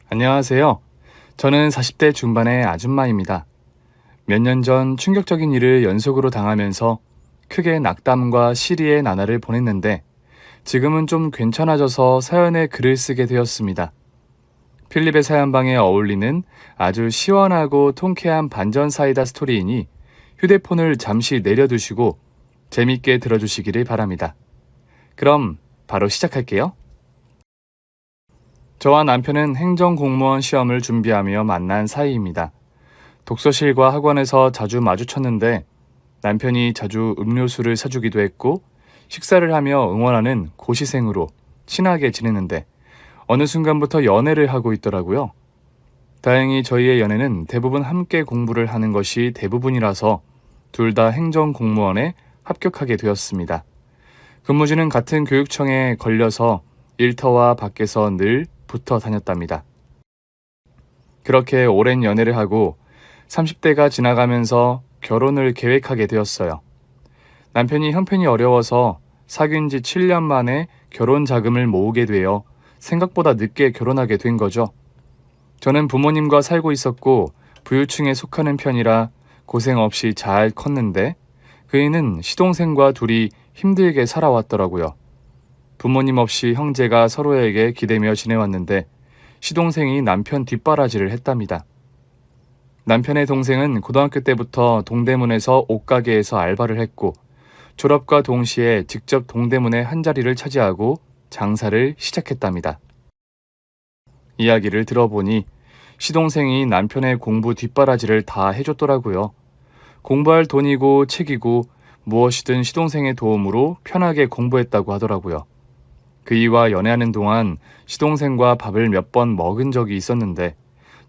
안녕하세요. 저는 40대 중반의 아줌마입니다. 몇 년 전 충격적인 일을 연속으로 당하면서 크게 낙담과 시리의 나날을 보냈는데 지금은 좀 괜찮아져서 사연에 글을 쓰게 되었습니다. 필립의 사연방에 어울리는 아주 시원하고 통쾌한 반전 사이다 스토리이니 휴대폰을 잠시 내려두시고 재밌게 들어주시기를 바랍니다. 그럼 바로 시작할게요. 저와 남편은 행정공무원 시험을 준비하며 만난 사이입니다. 독서실과 학원에서 자주 마주쳤는데 남편이 자주 음료수를 사주기도 했고 식사를 하며 응원하는 고시생으로 친하게 지내는데 어느 순간부터 연애를 하고 있더라고요. 다행히 저희의 연애는 대부분 함께 공부를 하는 것이 대부분이라서 둘 다 행정공무원에 합격하게 되었습니다. 근무지는 같은 교육청에 걸려서 일터와 밖에서 늘 붙어 다녔답니다. 그렇게 오랜 연애를 하고 30대가 지나가면서 결혼을 계획하게 되었어요. 남편이 형편이 어려워서 사귄 지 7년 만에 결혼 자금을 모으게 되어 생각보다 늦게 결혼하게 된 거죠. 저는 부모님과 살고 있었고 부유층에 속하는 편이라 고생 없이 잘 컸는데 그이는 시동생과 둘이 힘들게 살아왔더라고요. 부모님 없이 형제가 서로에게 기대며 지내왔는데 시동생이 남편 뒷바라지를 했답니다. 남편의 동생은 고등학교 때부터 동대문에서 옷가게에서 알바를 했고 졸업과 동시에 직접 동대문의 한 자리를 차지하고 장사를 시작했답니다. 이야기를 들어보니 시동생이 남편의 공부 뒷바라지를 다 해줬더라고요. 공부할 돈이고 책이고 무엇이든 시동생의 도움으로 편하게 공부했다고 하더라고요. 그이와 연애하는 동안 시동생과 밥을 몇 번 먹은 적이 있었는데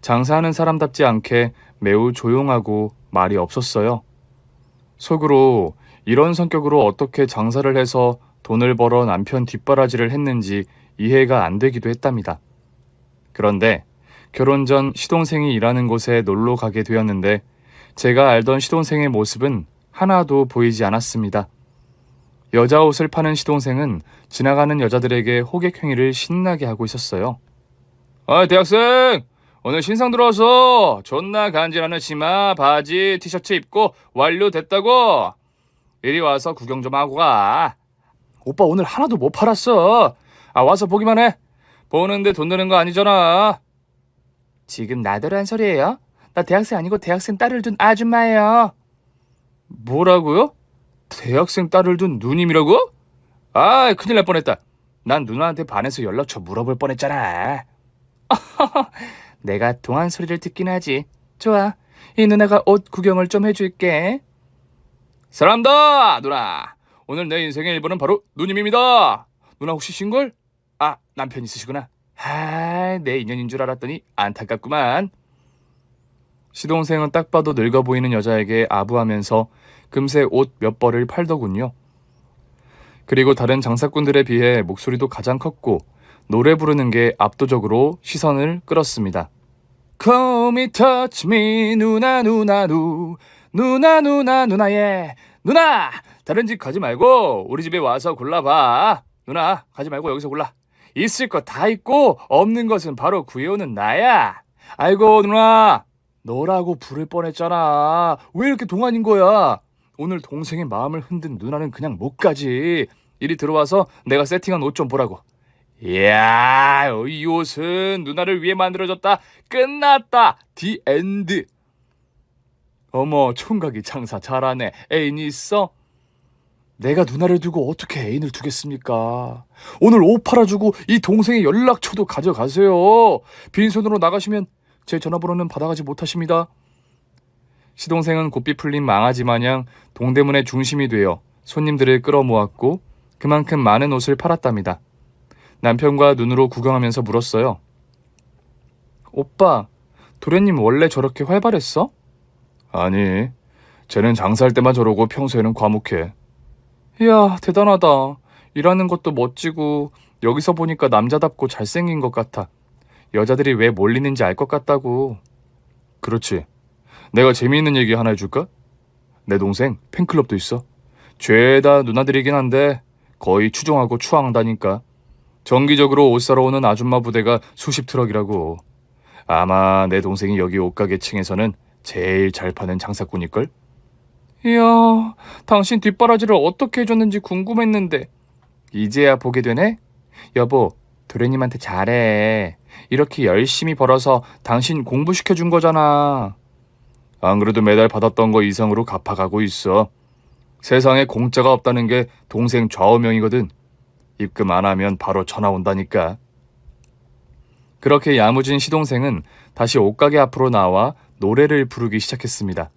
장사하는 사람답지 않게 매우 조용하고 말이 없었어요. 속으로 이런 성격으로 어떻게 장사를 해서 돈을 벌어 남편 뒷바라지를 했는지 이해가 안 되기도 했답니다. 그런데 결혼 전 시동생이 일하는 곳에 놀러 가게 되었는데 제가 알던 시동생의 모습은 하나도 보이지 않았습니다. 여자 옷을 파는 시동생은 지나가는 여자들에게 호객 행위를 신나게 하고 있었어요. 대학생! 오늘 신상 들어와서 존나 간지나는 치마, 바지, 티셔츠 입고 완료됐다고! 이리 와서 구경 좀 하고 가. 오빠 오늘 하나도 못 팔았어. 와서 보기만 해. 보는데 돈 드는 거 아니잖아. 지금 나더러 한 소리예요? 나 대학생 아니고 대학생 딸을 둔 아줌마예요. 뭐라고요? 대학생 딸을 둔 누님이라고? 큰일 날 뻔했다. 난 누나한테 반해서 연락처 물어볼 뻔했잖아. 내가 동안 소리를 듣긴 하지. 좋아, 이 누나가 옷 구경을 좀 해줄게. 사랑합니다 누나. 오늘 내 인생의 1번은 바로 누님입니다. 누나 혹시 싱글? 남편 있으시구나. 내 인연인 줄 알았더니 안타깝구만. 시동생은 딱 봐도 늙어 보이는 여자에게 아부하면서 금세 옷 몇 벌을 팔더군요. 그리고 다른 장사꾼들에 비해 목소리도 가장 컸고 노래 부르는 게 압도적으로 시선을 끌었습니다. Call me, touch me, 누나 누나 누나예. 누나! 다른 집 가지 말고 우리 집에 와서 골라봐. 누나 가지 말고 여기서 골라. 있을 거 다 있고 없는 것은 바로 구해오는 나야. 아이고 누나, 너라고 부를 뻔했잖아. 왜 이렇게 동안인 거야? 오늘 동생의 마음을 흔든 누나는 그냥 못 가지. 이리 들어와서 내가 세팅한 옷 좀 보라고. 이야, 이 옷은 누나를 위해 만들어졌다. 끝났다. 디 엔드. 어머, 총각이 장사 잘하네. 애인이 있어? 내가 누나를 두고 어떻게 애인을 두겠습니까? 오늘 옷 팔아주고 이 동생의 연락처도 가져가세요. 빈손으로 나가시면 제 전화번호는 받아가지 못하십니다. 시동생은 고삐 풀린 망아지 마냥 동대문의 중심이 되어 손님들을 끌어모았고 그만큼 많은 옷을 팔았답니다. 남편과 눈으로 구경하면서 물었어요. 오빠, 도련님 원래 저렇게 활발했어? 아니, 쟤는 장사할 때만 저러고 평소에는 과묵해. 이야, 대단하다. 일하는 것도 멋지고 여기서 보니까 남자답고 잘생긴 것 같아. 여자들이 왜 몰리는지 알 것 같다고. 그렇지. 내가 재미있는 얘기 하나 해줄까? 내 동생 팬클럽도 있어. 죄다 누나들이긴 한데 거의 추종하고 추앙한다니까. 정기적으로 옷 사러 오는 아줌마 부대가 수십 트럭이라고. 아마 내 동생이 여기 옷가게 층에서는 제일 잘 파는 장사꾼일걸? 이야, 당신 뒷바라지를 어떻게 해줬는지 궁금했는데 이제야 보게 되네? 여보, 도련님한테 잘해. 이렇게 열심히 벌어서 당신 공부시켜준 거잖아. 안 그래도 매달 받았던 거 이상으로 갚아가고 있어. 세상에 공짜가 없다는 게 동생 좌우명이거든. 입금 안 하면 바로 전화 온다니까. 그렇게 야무진 시동생은 다시 옷가게 앞으로 나와 노래를 부르기 시작했습니다.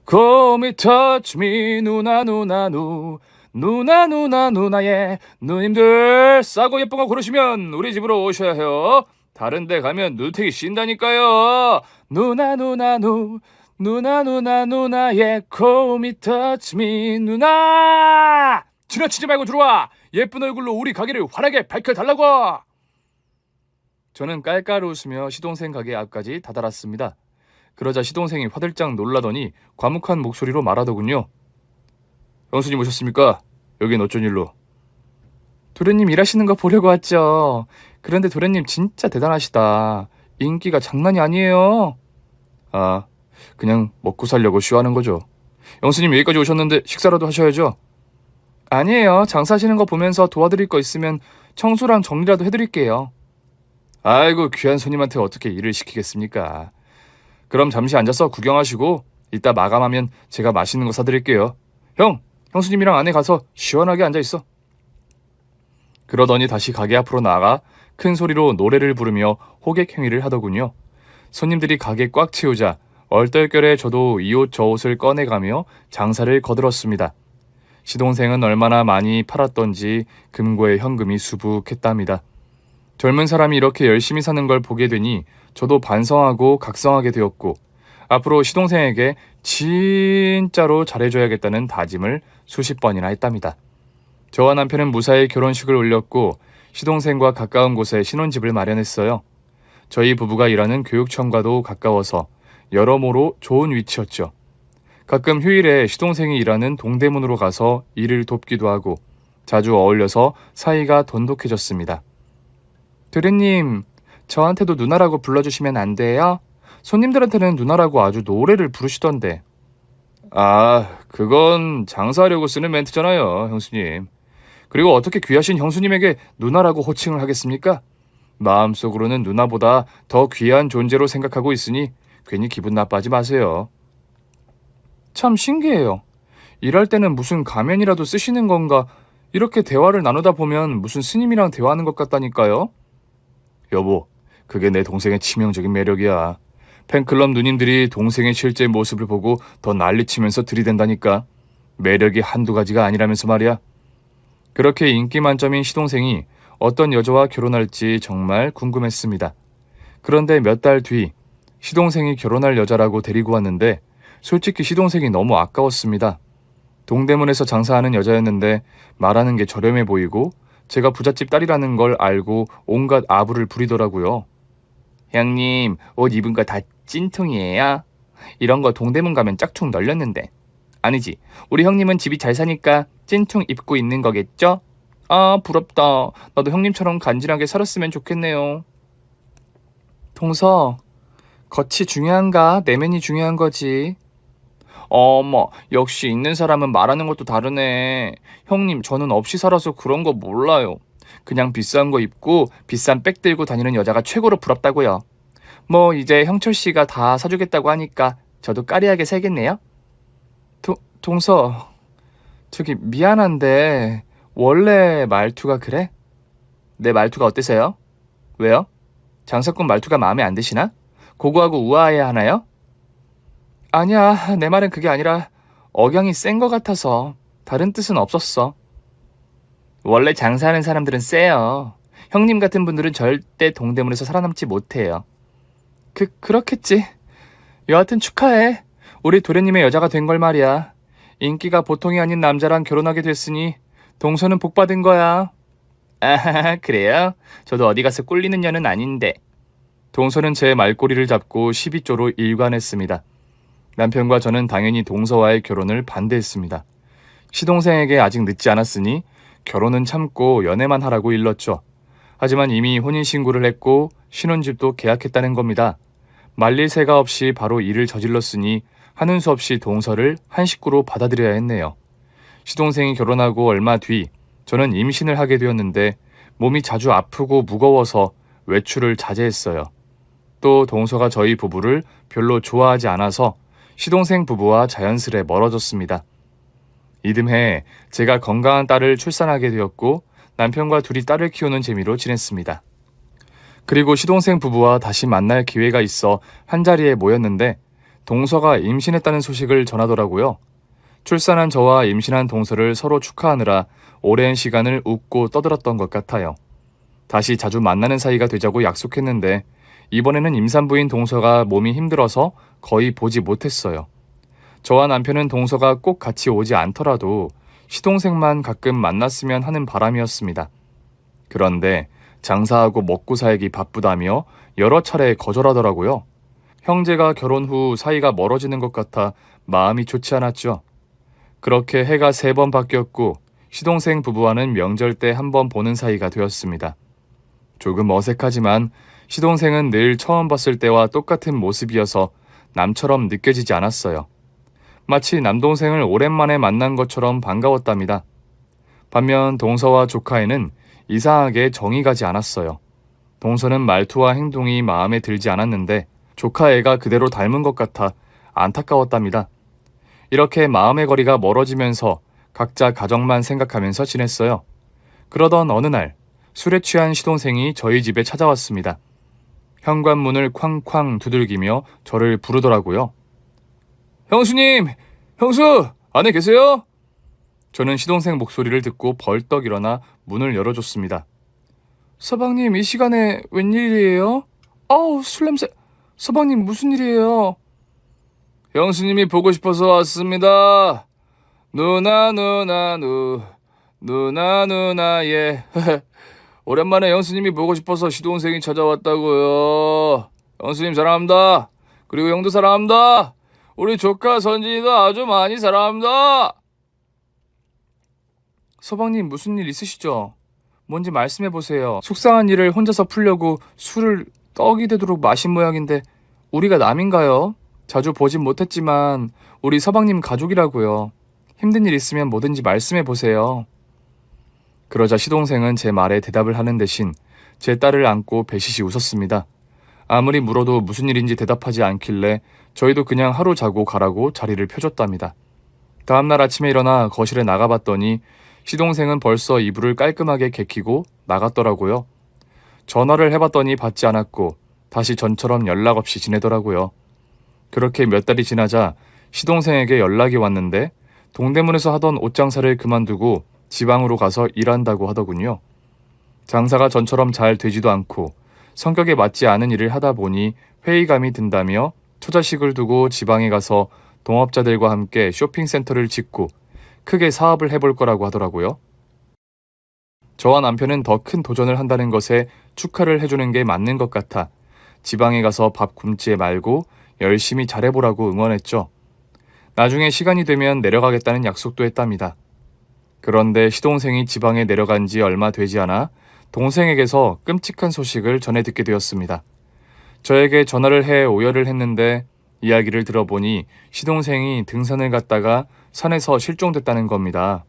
Come and touch me 누나 누나 누 누나 누나 누나의 누님들 싸고 예쁜 거 고르시면 우리 집으로 오셔야 해요. 다른 데 가면 누태기 쉰다니까요. 누나 누나 누 누나 누나 누나의 Come and touch me 누나 지나치지 말고 들어와. 예쁜 얼굴로 우리 가게를 환하게 밝혀달라고. 저는 깔깔 웃으며 시동생 가게 앞까지 다다랐습니다. 그러자 시동생이 화들짝 놀라더니 과묵한 목소리로 말하더군요. 형수님 오셨습니까? 여긴 어쩐 일로? 도련님 일하시는 거 보려고 왔죠. 그런데 도련님 진짜 대단하시다. 인기가 장난이 아니에요. 아, 그냥 먹고 살려고 쉬하는 거죠. 형수님 여기까지 오셨는데 식사라도 하셔야죠. 아니에요. 장사하시는 거 보면서 도와드릴 거 있으면 청소랑 정리라도 해드릴게요. 아이고 귀한 손님한테 어떻게 일을 시키겠습니까? 그럼 잠시 앉아서 구경하시고 이따 마감하면 제가 맛있는 거 사드릴게요. 형수님이랑 안에 가서 시원하게 앉아있어. 그러더니 다시 가게 앞으로 나아가 큰 소리로 노래를 부르며 호객 행위를 하더군요. 손님들이 가게 꽉 채우자 얼떨결에 저도 이 옷 저 옷을 꺼내가며 장사를 거들었습니다. 시동생은 얼마나 많이 팔았던지 금고에 현금이 수북했답니다. 젊은 사람이 이렇게 열심히 사는 걸 보게 되니 저도 반성하고 각성하게 되었고 앞으로 시동생에게 진짜로 잘해줘야겠다는 다짐을 수십 번이나 했답니다. 저와 남편은 무사히 결혼식을 올렸고 시동생과 가까운 곳에 신혼집을 마련했어요. 저희 부부가 일하는 교육청과도 가까워서 여러모로 좋은 위치였죠. 가끔 휴일에 시동생이 일하는 동대문으로 가서 일을 돕기도 하고 자주 어울려서 사이가 돈독해졌습니다. 도련님, 저한테도 누나라고 불러주시면 안 돼요? 손님들한테는 누나라고 아주 노래를 부르시던데. 아, 그건 장사하려고 쓰는 멘트잖아요, 형수님. 그리고 어떻게 귀하신 형수님에게 누나라고 호칭을 하겠습니까? 마음속으로는 누나보다 더 귀한 존재로 생각하고 있으니 괜히 기분 나빠하지 마세요. 참 신기해요. 일할 때는 무슨 가면이라도 쓰시는 건가 이렇게 대화를 나누다 보면 무슨 스님이랑 대화하는 것 같다니까요. 여보, 그게 내 동생의 치명적인 매력이야. 팬클럽 누님들이 동생의 실제 모습을 보고 더 난리치면서 들이댄다니까. 매력이 한두 가지가 아니라면서 말이야. 그렇게 인기 만점인 시동생이 어떤 여자와 결혼할지 정말 궁금했습니다. 그런데 몇 달 뒤 시동생이 결혼할 여자라고 데리고 왔는데 솔직히 시동생이 너무 아까웠습니다. 동대문에서 장사하는 여자였는데 말하는 게 저렴해 보이고 제가 부잣집 딸이라는 걸 알고 온갖 아부를 부리더라고요. 형님, 옷 입은 거 다 찐통이에요? 이런 거 동대문 가면 짝퉁 널렸는데. 아니지, 우리 형님은 집이 잘 사니까 찐통 입고 있는 거겠죠? 아, 부럽다. 나도 형님처럼 간지나게 살았으면 좋겠네요. 동서, 겉이 중요한가? 내면이 중요한 거지. 어머, 역시 있는 사람은 말하는 것도 다르네. 형님, 저는 없이 살아서 그런 거 몰라요. 그냥 비싼 거 입고 비싼 백 들고 다니는 여자가 최고로 부럽다고요. 뭐 이제 형철 씨가 다 사주겠다고 하니까 저도 까리하게 살겠네요. 동서, 저기 미안한데 원래 말투가 그래? 내 말투가 어때서요? 왜요? 장사꾼 말투가 마음에 안 드시나? 고고하고 우아해야 하나요? 아니야, 내 말은 그게 아니라 억양이 센 것 같아서. 다른 뜻은 없었어. 원래 장사하는 사람들은 세요. 형님 같은 분들은 절대 동대문에서 살아남지 못해요. 그렇겠지. 여하튼 축하해. 우리 도련님의 여자가 된 걸 말이야. 인기가 보통이 아닌 남자랑 결혼하게 됐으니 동서는 복 받은 거야. 아, 그래요? 저도 어디 가서 꿀리는 년은 아닌데. 동서는 제 말꼬리를 잡고 12조로 일관했습니다. 남편과 저는 당연히 동서와의 결혼을 반대했습니다. 시동생에게 아직 늦지 않았으니 결혼은 참고 연애만 하라고 일렀죠. 하지만 이미 혼인신고를 했고 신혼집도 계약했다는 겁니다. 말릴 새가 없이 바로 일을 저질렀으니 하는 수 없이 동서를 한 식구로 받아들여야 했네요. 시동생이 결혼하고 얼마 뒤 저는 임신을 하게 되었는데 몸이 자주 아프고 무거워서 외출을 자제했어요. 또 동서가 저희 부부를 별로 좋아하지 않아서 시동생 부부와 자연스레 멀어졌습니다. 이듬해 제가 건강한 딸을 출산하게 되었고 남편과 둘이 딸을 키우는 재미로 지냈습니다. 그리고 시동생 부부와 다시 만날 기회가 있어 한자리에 모였는데 동서가 임신했다는 소식을 전하더라고요. 출산한 저와 임신한 동서를 서로 축하하느라 오랜 시간을 웃고 떠들었던 것 같아요. 다시 자주 만나는 사이가 되자고 약속했는데 이번에는 임산부인 동서가 몸이 힘들어서 거의 보지 못했어요. 저와 남편은 동서가 꼭 같이 오지 않더라도 시동생만 가끔 만났으면 하는 바람이었습니다. 그런데 장사하고 먹고 살기 바쁘다며 여러 차례 거절하더라고요. 형제가 결혼 후 사이가 멀어지는 것 같아 마음이 좋지 않았죠. 그렇게 해가 3번 바뀌었고 시동생 부부와는 명절 때 한 번 보는 사이가 되었습니다. 조금 어색하지만 시동생은 늘 처음 봤을 때와 똑같은 모습이어서 남처럼 느껴지지 않았어요. 마치 남동생을 오랜만에 만난 것처럼 반가웠답니다. 반면 동서와 조카애는 이상하게 정이 가지 않았어요. 동서는 말투와 행동이 마음에 들지 않았는데 조카애가 그대로 닮은 것 같아 안타까웠답니다. 이렇게 마음의 거리가 멀어지면서 각자 가정만 생각하면서 지냈어요. 그러던 어느 날 술에 취한 시동생이 저희 집에 찾아왔습니다. 현관문을 쾅쾅 두들기며 저를 부르더라고요. 형수님! 형수! 안에 계세요? 저는 시동생 목소리를 듣고 벌떡 일어나 문을 열어줬습니다. 서방님, 이 시간에 웬일이에요? 아우, 술 냄새. 서방님, 무슨 일이에요? 형수님이 보고 싶어서 왔습니다. 누나 예. 오랜만에 형수님이 보고 싶어서 시동생이 찾아왔다고요. 형수님 사랑합니다. 그리고 형도 사랑합니다. 우리 조카 선진이도 아주 많이 사랑합니다. 서방님 무슨 일 있으시죠? 뭔지 말씀해보세요. 속상한 일을 혼자서 풀려고 술을 떡이 되도록 마신 모양인데 우리가 남인가요? 자주 보진 못했지만 우리 서방님 가족이라고요. 힘든 일 있으면 뭐든지 말씀해보세요. 그러자 시동생은 제 말에 대답을 하는 대신 제 딸을 안고 배시시 웃었습니다. 아무리 물어도 무슨 일인지 대답하지 않길래 저희도 그냥 하루 자고 가라고 자리를 펴줬답니다. 다음날 아침에 일어나 거실에 나가봤더니 시동생은 벌써 이불을 깔끔하게 개키고 나갔더라고요. 전화를 해봤더니 받지 않았고 다시 전처럼 연락 없이 지내더라고요. 그렇게 몇 달이 지나자 시동생에게 연락이 왔는데 동대문에서 하던 옷장사를 그만두고 지방으로 가서 일한다고 하더군요. 장사가 전처럼 잘 되지도 않고 성격에 맞지 않은 일을 하다 보니 회의감이 든다며 처자식을 두고 지방에 가서 동업자들과 함께 쇼핑센터를 짓고 크게 사업을 해볼 거라고 하더라고요. 저와 남편은 더 큰 도전을 한다는 것에 축하를 해주는 게 맞는 것 같아 지방에 가서 밥 굶지 말고 열심히 잘해보라고 응원했죠. 나중에 시간이 되면 내려가겠다는 약속도 했답니다. 그런데 시동생이 지방에 내려간 지 얼마 되지 않아 동생에게서 끔찍한 소식을 전해 듣게 되었습니다. 저에게 전화를 해 오열을 했는데 이야기를 들어보니 시동생이 등산을 갔다가 산에서 실종됐다는 겁니다.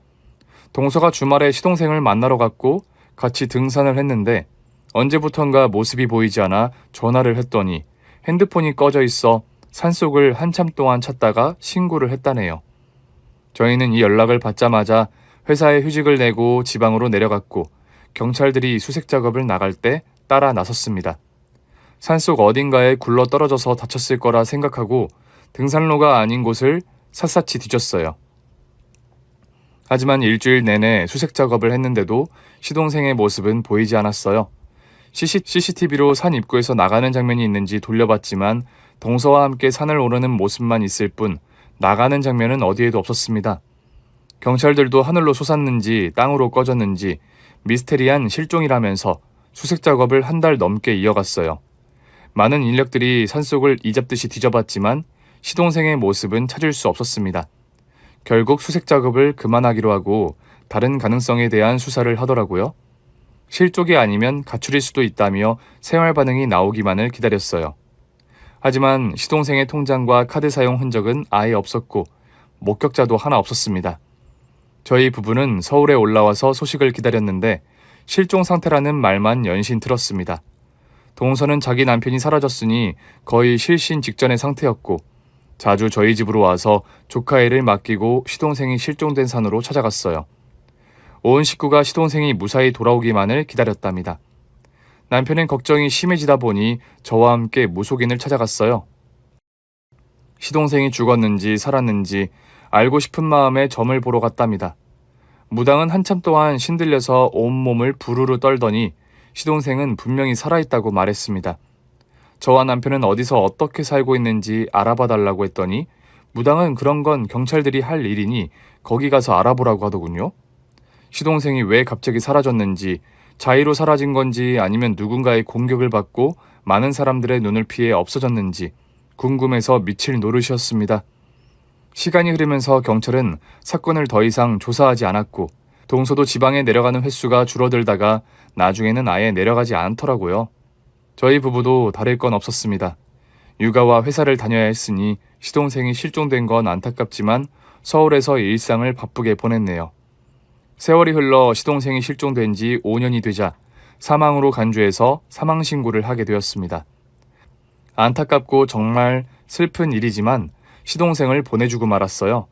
동서가 주말에 시동생을 만나러 갔고 같이 등산을 했는데 언제부턴가 모습이 보이지 않아 전화를 했더니 핸드폰이 꺼져 있어 산속을 한참 동안 찾다가 신고를 했다네요. 저희는 이 연락을 받자마자 회사에 휴직을 내고 지방으로 내려갔고 경찰들이 수색 작업을 나갈 때 따라 나섰습니다. 산속 어딘가에 굴러 떨어져서 다쳤을 거라 생각하고 등산로가 아닌 곳을 샅샅이 뒤졌어요. 하지만 일주일 내내 수색 작업을 했는데도 시동생의 모습은 보이지 않았어요. CCTV로 산 입구에서 나가는 장면이 있는지 돌려봤지만 동서와 함께 산을 오르는 모습만 있을 뿐 나가는 장면은 어디에도 없었습니다. 경찰들도 하늘로 솟았는지 땅으로 꺼졌는지 미스테리한 실종이라면서 수색 작업을 한 달 넘게 이어갔어요. 많은 인력들이 산속을 이잡듯이 뒤져봤지만 시동생의 모습은 찾을 수 없었습니다. 결국 수색 작업을 그만하기로 하고 다른 가능성에 대한 수사를 하더라고요. 실족이 아니면 가출일 수도 있다며 생활 반응이 나오기만을 기다렸어요. 하지만 시동생의 통장과 카드 사용 흔적은 아예 없었고 목격자도 하나 없었습니다. 저희 부부는 서울에 올라와서 소식을 기다렸는데 실종 상태라는 말만 연신 들었습니다. 동서는 자기 남편이 사라졌으니 거의 실신 직전의 상태였고 자주 저희 집으로 와서 조카애를 맡기고 시동생이 실종된 산으로 찾아갔어요. 온 식구가 시동생이 무사히 돌아오기만을 기다렸답니다. 남편은 걱정이 심해지다 보니 저와 함께 무속인을 찾아갔어요. 시동생이 죽었는지 살았는지 알고 싶은 마음에 점을 보러 갔답니다. 무당은 한참 동안 신들려서 온몸을 부르르 떨더니 시동생은 분명히 살아있다고 말했습니다. 저와 남편은 어디서 어떻게 살고 있는지 알아봐 달라고 했더니 무당은 그런 건 경찰들이 할 일이니 거기 가서 알아보라고 하더군요. 시동생이 왜 갑자기 사라졌는지, 자의로 사라진 건지 아니면 누군가의 공격을 받고 많은 사람들의 눈을 피해 없어졌는지 궁금해서 미칠 노릇이었습니다. 시간이 흐르면서 경찰은 사건을 더 이상 조사하지 않았고 동서도 지방에 내려가는 횟수가 줄어들다가 나중에는 아예 내려가지 않더라고요. 저희 부부도 다를 건 없었습니다. 육아와 회사를 다녀야 했으니 시동생이 실종된 건 안타깝지만 서울에서 일상을 바쁘게 보냈네요. 세월이 흘러 시동생이 실종된 지 5년이 되자 사망으로 간주해서 사망신고를 하게 되었습니다. 안타깝고 정말 슬픈 일이지만 시동생을 보내주고 말았어요.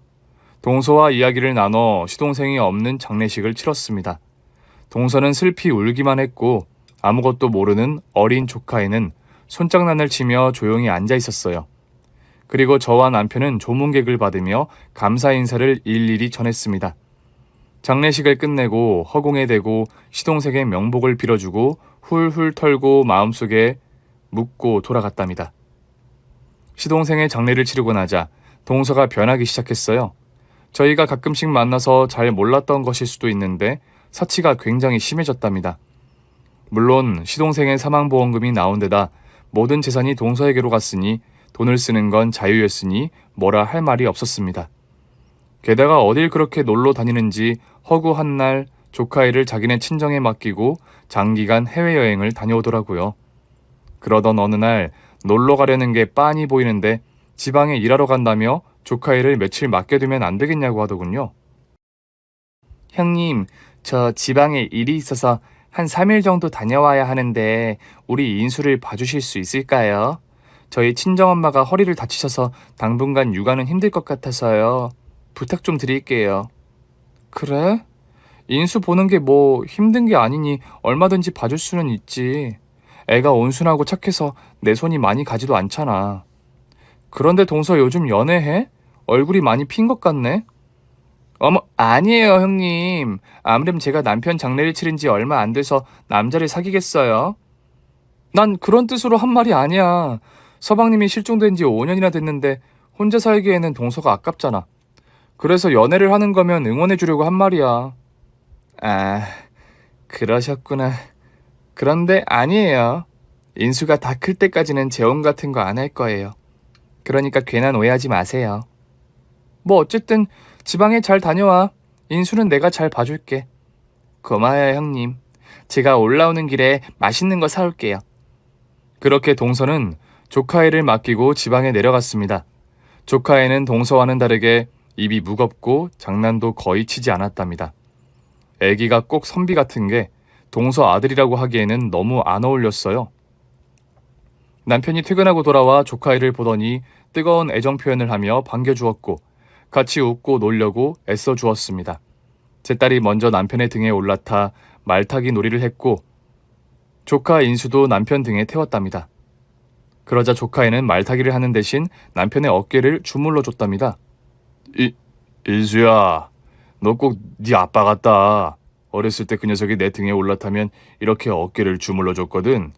동서와 이야기를 나눠 시동생이 없는 장례식을 치렀습니다. 동서는 슬피 울기만 했고 아무것도 모르는 어린 조카애는 손장난을 치며 조용히 앉아 있었어요. 그리고 저와 남편은 조문객을 받으며 감사 인사를 일일이 전했습니다. 장례식을 끝내고 허공에 대고 시동생의 명복을 빌어주고 훌훌 털고 마음속에 묻고 돌아갔답니다. 시동생의 장례를 치르고 나자 동서가 변하기 시작했어요. 저희가 가끔씩 만나서 잘 몰랐던 것일 수도 있는데 사치가 굉장히 심해졌답니다. 물론 시동생의 사망보험금이 나온 데다 모든 재산이 동서에게로 갔으니 돈을 쓰는 건 자유였으니 뭐라 할 말이 없었습니다. 게다가 어딜 그렇게 놀러 다니는지 허구한 날 조카애를 자기네 친정에 맡기고 장기간 해외여행을 다녀오더라고요. 그러던 어느 날 놀러 가려는 게 빤히 보이는데 지방에 일하러 간다며 조카애를 며칠 맡겨두면 안 되겠냐고 하더군요. 형님, 저 지방에 일이 있어서 한 3일 정도 다녀와야 하는데 우리 인수를 봐주실 수 있을까요? 저희 친정엄마가 허리를 다치셔서 당분간 육아는 힘들 것 같아서요. 부탁 좀 드릴게요. 그래? 인수 보는 게 뭐 힘든 게 아니니 얼마든지 봐줄 수는 있지. 애가 온순하고 착해서 내 손이 많이 가지도 않잖아. 그런데 동서 요즘 연애해? 얼굴이 많이 핀 것 같네? 어머, 아니에요, 형님. 아무렴 제가 남편 장례를 치른 지 얼마 안 돼서 남자를 사귀겠어요? 난 그런 뜻으로 한 말이 아니야. 서방님이 실종된 지 5년이나 됐는데 혼자 살기에는 동서가 아깝잖아. 그래서 연애를 하는 거면 응원해 주려고 한 말이야. 아, 그러셨구나. 그런데 아니에요. 인수가 다 클 때까지는 재혼 같은 거 안 할 거예요. 그러니까 괜한 오해하지 마세요. 뭐 어쨌든 지방에 잘 다녀와. 인수는 내가 잘 봐줄게. 고마워요, 형님. 제가 올라오는 길에 맛있는 거 사올게요. 그렇게 동서는 조카애를 맡기고 지방에 내려갔습니다. 조카애는 동서와는 다르게 입이 무겁고 장난도 거의 치지 않았답니다. 애기가 꼭 선비 같은 게 동서 아들이라고 하기에는 너무 안 어울렸어요. 남편이 퇴근하고 돌아와 조카애를 보더니 뜨거운 애정 표현을 하며 반겨주었고 같이 웃고 놀려고 애써주었습니다. 제 딸이 먼저 남편의 등에 올라타 말타기 놀이를 했고 조카 인수도 남편 등에 태웠답니다. 그러자 조카애는 말타기를 하는 대신 남편의 어깨를 주물러 줬답니다. 인수야, 너 꼭 네 아빠 같다. 어렸을 때 그 녀석이 내 등에 올라타면 이렇게 어깨를 주물러 줬거든.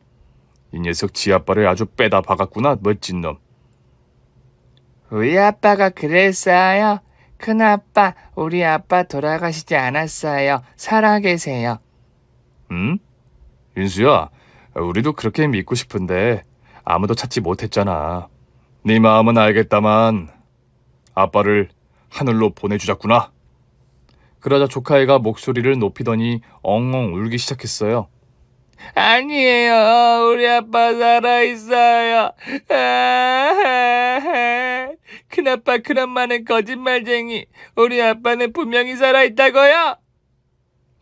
이 녀석 지 아빠를 아주 빼다 박았구나, 멋진 놈. 우리 아빠가 그랬어요? 큰아빠, 우리 아빠 돌아가시지 않았어요. 살아계세요. 응? 인수야, 우리도 그렇게 믿고 싶은데 아무도 찾지 못했잖아. 네 마음은 알겠다만 아빠를 하늘로 보내주자꾸나. 그러자 조카애가 목소리를 높이더니 엉엉 울기 시작했어요. 아니에요. 우리 아빠 살아있어요. 큰아빠, 큰엄마는 거짓말쟁이. 우리 아빠는 분명히 살아있다고요?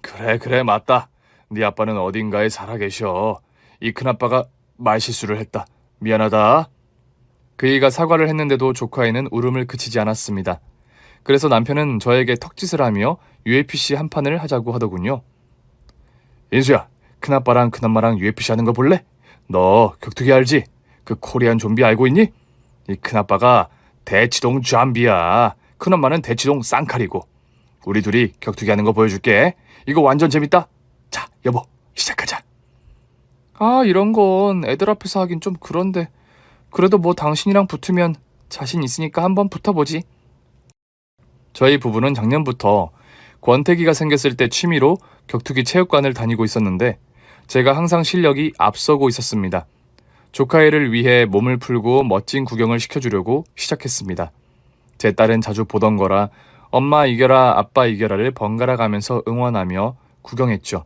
그래 맞다. 네 아빠는 어딘가에 살아계셔. 이 큰아빠가 말실수를 했다. 미안하다. 그이가 사과를 했는데도 조카애는 울음을 그치지 않았습니다. 그래서 남편은 저에게 턱짓을 하며 UFC 한 판을 하자고 하더군요. 인수야, 큰아빠랑 큰엄마랑 UFC 하는 거 볼래? 너 격투기 알지? 그 코리안 좀비 알고 있니? 이 큰아빠가 대치동 잠비야. 큰엄마는 대치동 쌍칼이고. 우리 둘이 격투기 하는 거 보여줄게. 이거 완전 재밌다. 자, 여보, 시작하자. 아, 이런 건 애들 앞에서 하긴 좀 그런데. 그래도 뭐 당신이랑 붙으면 자신 있으니까 한번 붙어보지. 저희 부부는 작년부터 권태기가 생겼을 때 취미로 격투기 체육관을 다니고 있었는데 제가 항상 실력이 앞서고 있었습니다. 조카애를 위해 몸을 풀고 멋진 구경을 시켜주려고 시작했습니다. 제 딸은 자주 보던 거라 엄마 이겨라 아빠 이겨라를 번갈아 가면서 응원하며 구경했죠.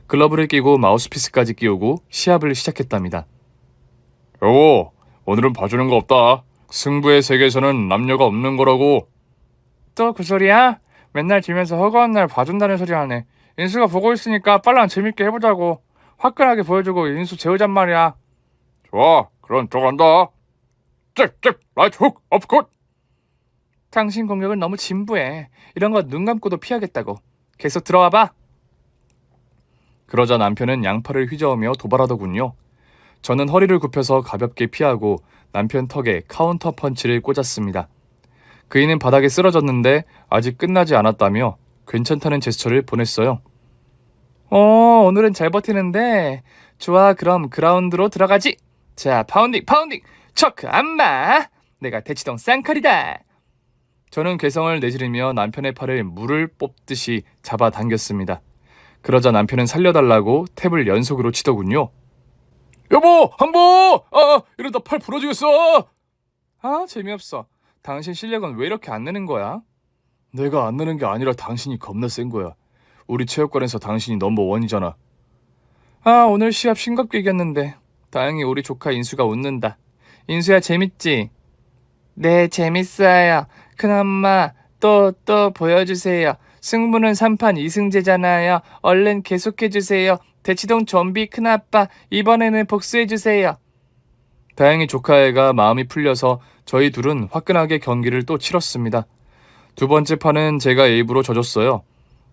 글러브를 끼고 마우스피스까지 끼우고 시합을 시작했답니다. 여보, 오늘은 봐주는 거 없다. 승부의 세계에서는 남녀가 없는 거라고. 또 그 소리야? 맨날 지면서 허구한 날 봐준다는 소리 하네. 인수가 보고 있으니까 빨랑 재밌게 해보자고. 화끈하게 보여주고 인수 재우잔 말이야. 좋아, 그럼 들어간다. 잭잭, 라이트 훅, 업컷. 당신 공격은 너무 진부해. 이런 거 눈 감고도 피하겠다고. 계속 들어와봐. 그러자 남편은 양팔을 휘저으며 도발하더군요. 저는 허리를 굽혀서 가볍게 피하고 남편 턱에 카운터 펀치를 꽂았습니다. 그이는 바닥에 쓰러졌는데 아직 끝나지 않았다며 괜찮다는 제스처를 보냈어요. 오늘은 잘 버티는데. 좋아, 그럼 그라운드로 들어가지. 자, 파운딩 초크 안마. 내가 대치동 쌍칼이다. 저는 괴성을 내지르며 남편의 팔을 물을 뽑듯이 잡아당겼습니다. 그러자 남편은 살려달라고 탭을 연속으로 치더군요. 여보, 항복! 이러다 팔 부러지겠어. 아, 재미없어. 당신 실력은 왜 이렇게 안 느는 거야? 내가 안 느는 게 아니라 당신이 겁나 센 거야. 우리 체육관에서 당신이 넘버원이잖아. 아, 오늘 시합 싱겁게 이겼는데. 다행히 우리 조카 인수가 웃는다. 인수야, 재밌지? 네, 재밌어요. 큰엄마, 또 보여주세요. 승부는 3판 2승제잖아요. 얼른 계속해주세요. 대치동 좀비 큰아빠, 이번에는 복수해주세요. 다행히 조카애가 마음이 풀려서 저희 둘은 화끈하게 경기를 또 치렀습니다. 두 번째 판은 제가 일부러 져줬어요.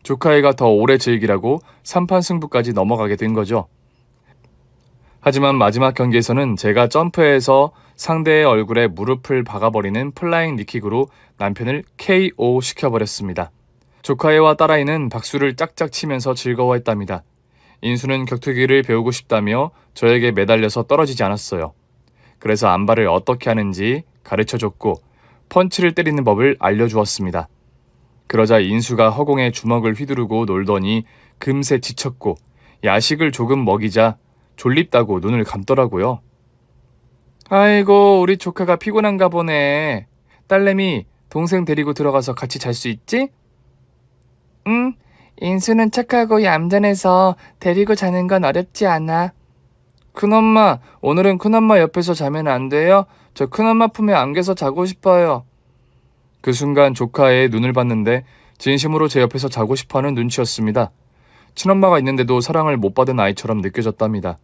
조카애가 더 오래 즐기라고 3판 승부까지 넘어가게 된 거죠. 하지만 마지막 경기에서는 제가 점프해서 상대의 얼굴에 무릎을 박아버리는 플라잉 니킥으로 남편을 KO 시켜버렸습니다. 조카애와 딸아이는 박수를 짝짝 치면서 즐거워했답니다. 인수는 격투기를 배우고 싶다며 저에게 매달려서 떨어지지 않았어요. 그래서 안발을 어떻게 하는지 가르쳐줬고 펀치를 때리는 법을 알려주었습니다. 그러자 인수가 허공에 주먹을 휘두르고 놀더니 금세 지쳤고 야식을 조금 먹이자 졸립다고 눈을 감더라고요. 아이고, 우리 조카가 피곤한가 보네. 딸내미, 동생 데리고 들어가서 같이 잘 수 있지? 응, 인수는 착하고 얌전해서 데리고 자는 건 어렵지 않아. 큰엄마, 오늘은 큰엄마 옆에서 자면 안 돼요? 저 큰엄마 품에 안겨서 자고 싶어요. 그 순간 조카의 눈을 봤는데 진심으로 제 옆에서 자고 싶어하는 눈치였습니다. 친엄마가 있는데도 사랑을 못 받은 아이처럼 느껴졌답니다.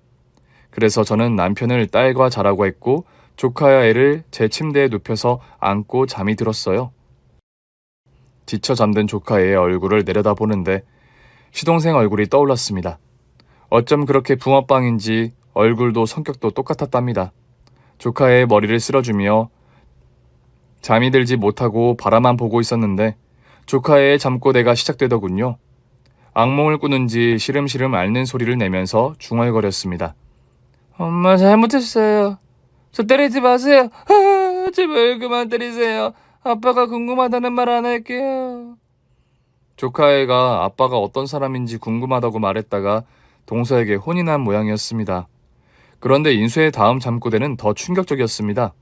그래서 저는 남편을 딸과 자라고 했고 조카와 애를 제 침대에 눕혀서 안고 잠이 들었어요. 지쳐 잠든 조카의 얼굴을 내려다보는데 시동생 얼굴이 떠올랐습니다. 어쩜 그렇게 붕어빵인지 얼굴도 성격도 똑같았답니다. 조카의 머리를 쓸어주며 잠이 들지 못하고 바라만 보고 있었는데 조카의 잠꼬대가 시작되더군요. 악몽을 꾸는지 시름시름 앓는 소리를 내면서 중얼거렸습니다. 엄마, 잘못했어요. 저 때리지 마세요. 제발 그만 때리세요. 아빠가 궁금하다는 말 안 할게요. 조카애가 아빠가 어떤 사람인지 궁금하다고 말했다가 동서에게 혼이 난 모양이었습니다. 그런데 인수의 다음 잠꼬대는 더 충격적이었습니다.